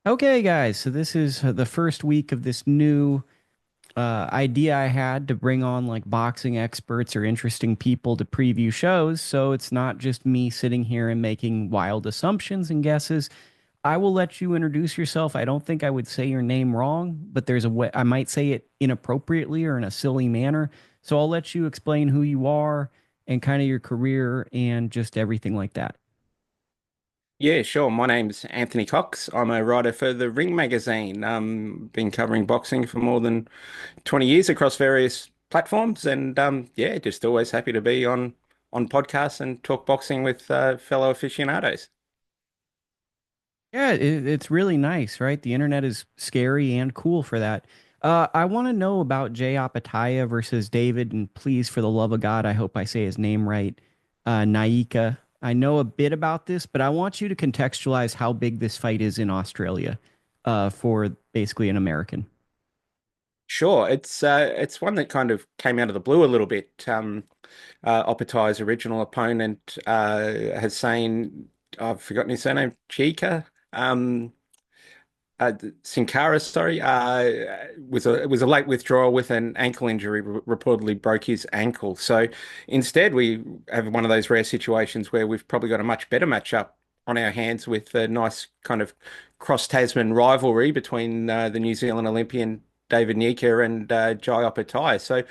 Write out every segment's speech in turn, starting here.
Okay, guys, so this is the first week of this new idea I had to bring on like boxing experts or interesting people to preview shows. So it's not just me sitting here and making wild assumptions and guesses. I will let you introduce yourself. I don't think I would say your name wrong, but there's a way I might say it inappropriately or in a silly manner. So I'll let you explain who you are and kind of your career and just everything like that. Yeah, sure. My name's Anthony Cox. I'm a writer for the Ring magazine. Been covering boxing for more than 20 years across various platforms, and yeah, just always happy to be on podcasts and talk boxing with fellow aficionados. Yeah, it's really nice, right? The internet is scary and cool for that. I want to know about Jay Opetaia versus David, and please, for the love of God, I hope I say his name right. Nyika. I know a bit about this, but I want you to contextualize how big this fight is in Australia, for basically an American. Sure, it's one that kind of came out of the blue a little bit. Opetaia's original opponent, Hussein, I've forgotten his surname, Chika. Sin Cara, sorry, was a late withdrawal with an ankle injury. Reportedly broke his ankle. So instead, we have one of those rare situations where we've probably got a much better matchup on our hands with a nice kind of cross-Tasman rivalry between the New Zealand Olympian David Nyika and Jai Opetaia. So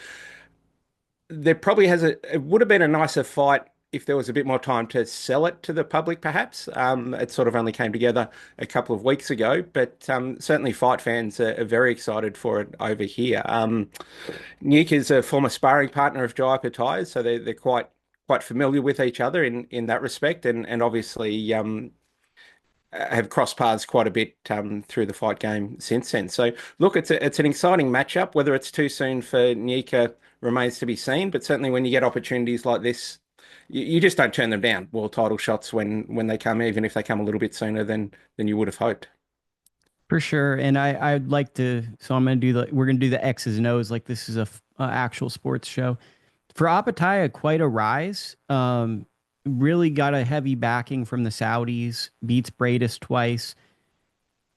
there probably it would have been a nicer fight if there was a bit more time to sell it to the public, perhaps. It sort of only came together a couple of weeks ago, but certainly fight fans are very excited for it over here. Nuke is a former sparring partner of Jai Opetaia, so they're quite familiar with each other in that respect, and obviously have crossed paths quite a bit through the fight game since then. So look, it's an exciting matchup. Whether it's too soon for Nyika remains to be seen, but certainly when you get opportunities like this, you just don't turn them down. World title shots when they come, even if they come a little bit sooner than you would have hoped. For sure. And I'd like to, so we're gonna do the X's and O's like this is a actual sports show. For Opetaia, quite a rise. Really got a heavy backing from the Saudis, beats Bradis twice.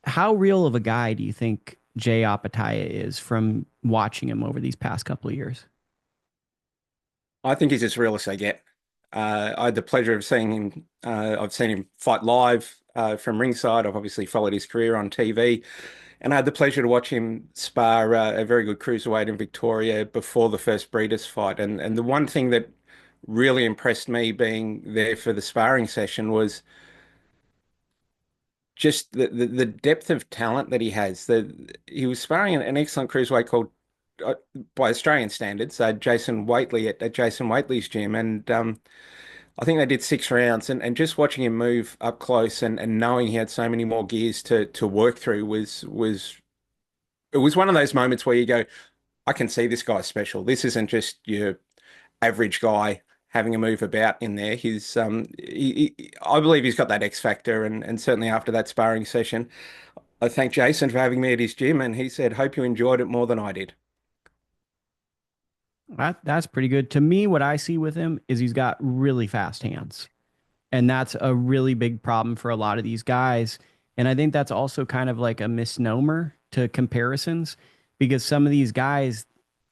How real of a guy do you think Jay Opetaia is from watching him over these past couple of years? I think he's as real as they get. I had the pleasure of seeing him. I've seen him fight live from ringside. I've obviously followed his career on TV. And I had the pleasure to watch him spar a very good cruiserweight in Victoria before the first Breeders' fight. And the one thing that really impressed me being there for the sparring session was just the depth of talent that he has. He was sparring an excellent cruiserweight called, uh, by Australian standards, Jason Waitley at Jason Waitley's gym. And I think they did 6 rounds. And just watching him move up close and knowing he had so many more gears to work through was it was one of those moments where you go, I can see this guy's special. This isn't just your average guy having a move about in there. I believe he's got that X factor, and certainly after that sparring session, I thank Jason for having me at his gym, and he said, "Hope you enjoyed it more than I did." That's pretty good. To me, what I see with him is he's got really fast hands. And that's a really big problem for a lot of these guys. And I think that's also kind of like a misnomer to comparisons because some of these guys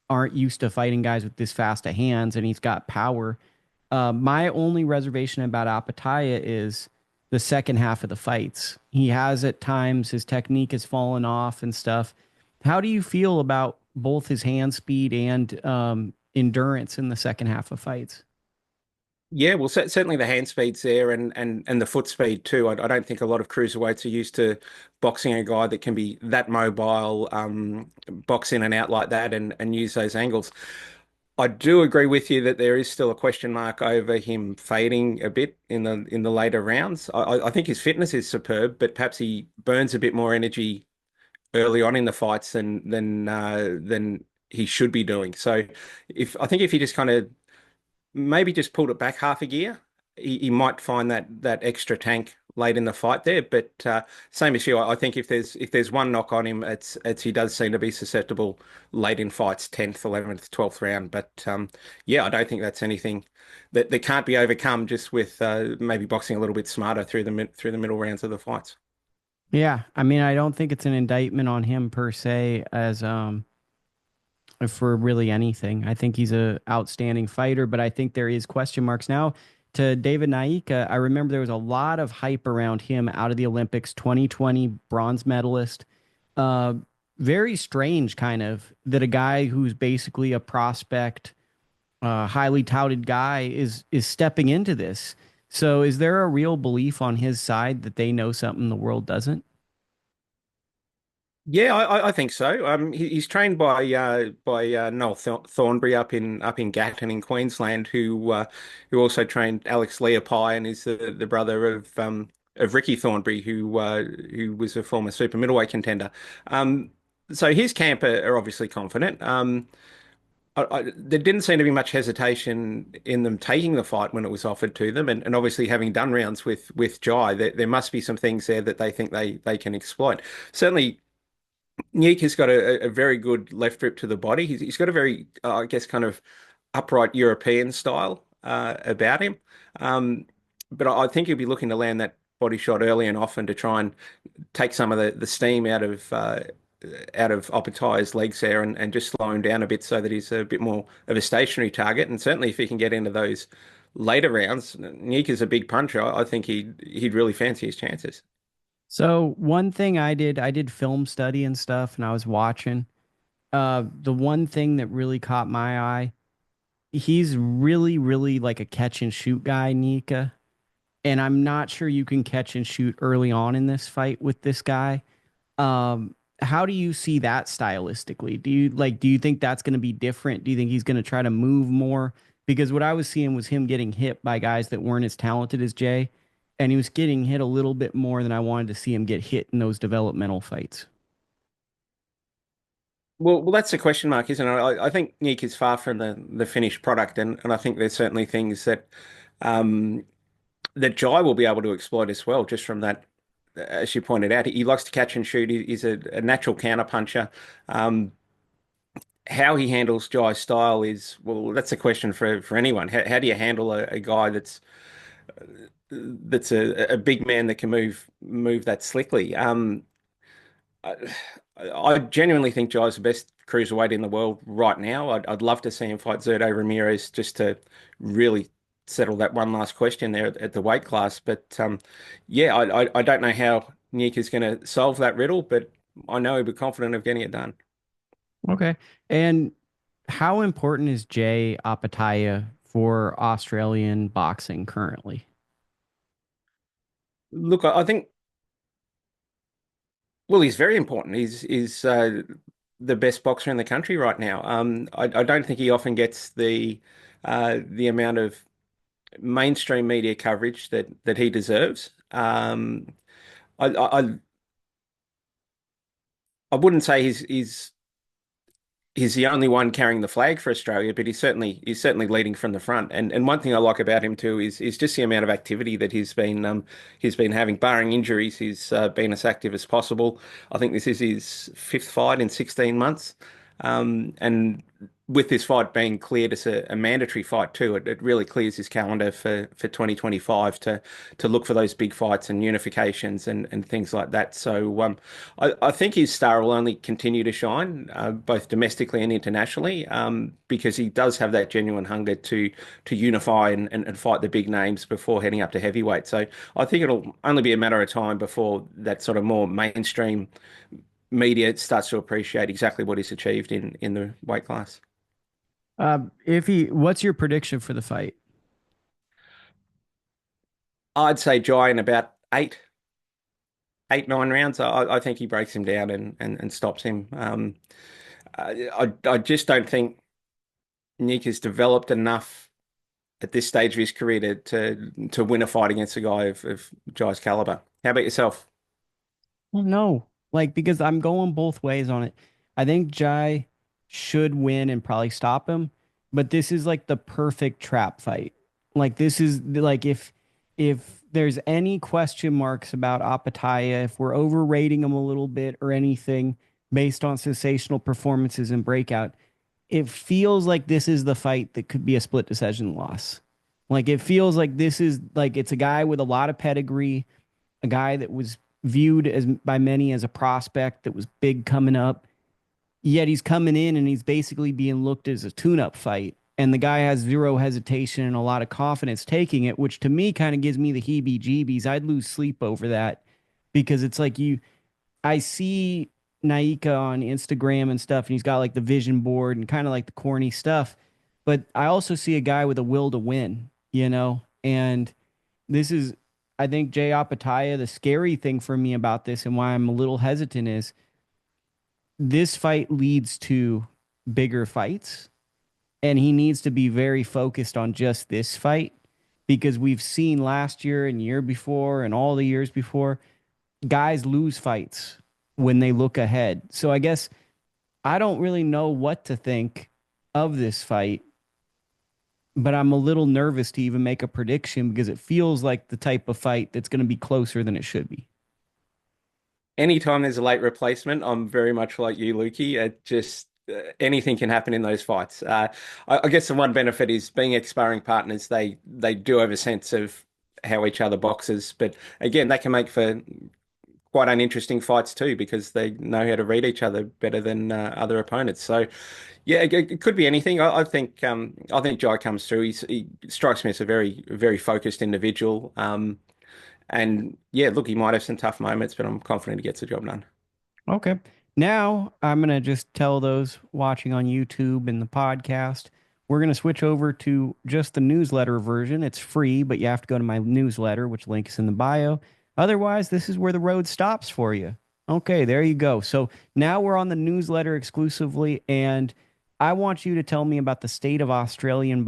aren't used to fighting guys with this fast of hands and he's got power. My only reservation about Apataya is the second half of the fights. He has at times his technique has fallen off and stuff. How do you feel about both his hand speed and endurance in the second half of fights? Yeah, well, certainly the hand speed's there, and the foot speed too. I don't think a lot of cruiserweights are used to boxing a guy that can be that mobile, box in and out like that, and use those angles. I do agree with you that there is still a question mark over him fading a bit in the later rounds. I think his fitness is superb, but perhaps he burns a bit more energy early on in the fights than he should be doing. So if he just kind of maybe just pulled it back half a gear, he might find that extra tank late in the fight there. But same issue. I think if there's one knock on him, it's he does seem to be susceptible late in fights, 10th, 11th, 12th round. But yeah, I don't think that's anything that can't be overcome just with maybe boxing a little bit smarter through the middle rounds of the fights. Yeah, I mean, I don't think it's an indictment on him per se as for really anything. I think he's a outstanding fighter, but I think there is question marks now to David Nyika. I remember there was a lot of hype around him out of the Olympics, 2020 bronze medalist. Uh, Very strange, kind of, that a guy who's basically a prospect, highly touted guy is stepping into this. So, is there a real belief on his side that they know something the world doesn't? Yeah, I think so. He's trained by Noel Thornbury up in Gatton in Queensland, who also trained Alex Leapai and is the brother of Ricky Thornbury, who was a former super middleweight contender. Um, so his camp are obviously confident. There didn't seem to be much hesitation in them taking the fight when it was offered to them, and obviously having done rounds with Jai, there must be some things there that they think they can exploit. Certainly. Nick has got a very good left grip to the body. He's got a very, I guess, kind of upright European style about him. Um, but I think he'll be looking to land that body shot early and often to try and take some of the steam out of Opetaia's legs there and just slow him down a bit so that he's a bit more of a stationary target. And certainly if he can get into those later rounds, Nick is a big puncher. I think he'd really fancy his chances. So one thing I did film study and stuff, and I was watching. The one thing that really caught my eye, he's really, really like a catch and shoot guy, Nika. And I'm not sure you can catch and shoot early on in this fight with this guy. How do you see that stylistically? Do you think that's going to be different? Do you think he's going to try to move more? Because what I was seeing was him getting hit by guys that weren't as talented as Jay, and he was getting hit a little bit more than I wanted to see him get hit in those developmental fights. Well, that's the question mark, isn't it? I think Nick is far from the finished product, and I think there's certainly things um, that Jai will be able to exploit as well, just from that, as you pointed out. He likes to catch and shoot. He's a natural counter puncher. Um, how he handles Jai's style is, well, that's a question for anyone. How do you handle a guy that's a big man that can move that slickly? I, I genuinely think Jai's the best cruiserweight in the world right now. I'd love to see him fight Zurdo Ramirez just to really settle that one last question there at the weight class. But yeah, I don't know how Nick is going to solve that riddle, but I know he'll be confident of getting it done. Okay. And how important is Jay Opetaia for Australian boxing currently? Look, I think, well, he's very important. He's the best boxer in the country right now. I don't think he often gets the amount of mainstream media coverage that he deserves. I wouldn't say he's the only one carrying the flag for Australia, but he's certainly leading from the front. And one thing I like about him too is just the amount of activity that he's been having, barring injuries. He's been as active as possible. I think this is his fifth fight in 16 months, and with this fight being cleared as a mandatory fight too, it really clears his calendar for 2025 to look for those big fights and unifications and things like that. So I think his star will only continue to shine, both domestically and internationally, because he does have that genuine hunger to unify and fight the big names before heading up to heavyweight. So I think it'll only be a matter of time before that sort of more mainstream media starts to appreciate exactly what he's achieved in the weight class. What's your prediction for the fight? I'd say Jai in about eight, 9 rounds. I think he breaks him down and stops him. I just don't think Nick has developed enough at this stage of his career to win a fight against a guy of Jai's caliber. How about yourself? Well, no, like because I'm going both ways on it. I think Jai should win and probably stop him, but this is like the perfect trap fight. Like this is like if there's any question marks about Apataya, if we're overrating him a little bit or anything based on sensational performances and breakout, it feels like this is the fight that could be a split decision loss. Like it feels like this is like it's a guy with a lot of pedigree, a guy that was viewed as by many as a prospect that was big coming up. Yet he's coming in and he's basically being looked as a tune-up fight. And the guy has zero hesitation and a lot of confidence taking it, which to me kind of gives me the heebie-jeebies. I'd lose sleep over that because it's like I see Nyika on Instagram and stuff, and he's got like the vision board and kind of like the corny stuff. But I also see a guy with a will to win, you know? And this is, I think, Jay Opetaia, the scary thing for me about this and why I'm a little hesitant is this fight leads to bigger fights, and he needs to be very focused on just this fight because we've seen last year and year before and all the years before guys lose fights when they look ahead. So I guess I don't really know what to think of this fight, but I'm a little nervous to even make a prediction because it feels like the type of fight that's going to be closer than it should be. Anytime there's a late replacement, I'm very much like you, Lukie. It just anything can happen in those fights. I guess the one benefit is being ex-sparring partners. They do have a sense of how each other boxes, but again, that can make for quite uninteresting fights too because they know how to read each other better than other opponents. So, yeah, it could be anything. I think Jai comes through. He strikes me as a very focused individual. And yeah, look, he might have some tough moments, but I'm confident he gets the job done. Okay. Now I'm going to just tell those watching on YouTube and the podcast, we're going to switch over to just the newsletter version. It's free, but you have to go to my newsletter, which link is in the bio. Otherwise, this is where the road stops for you. Okay, there you go. So now we're on the newsletter exclusively, and I want you to tell me about the state of Australian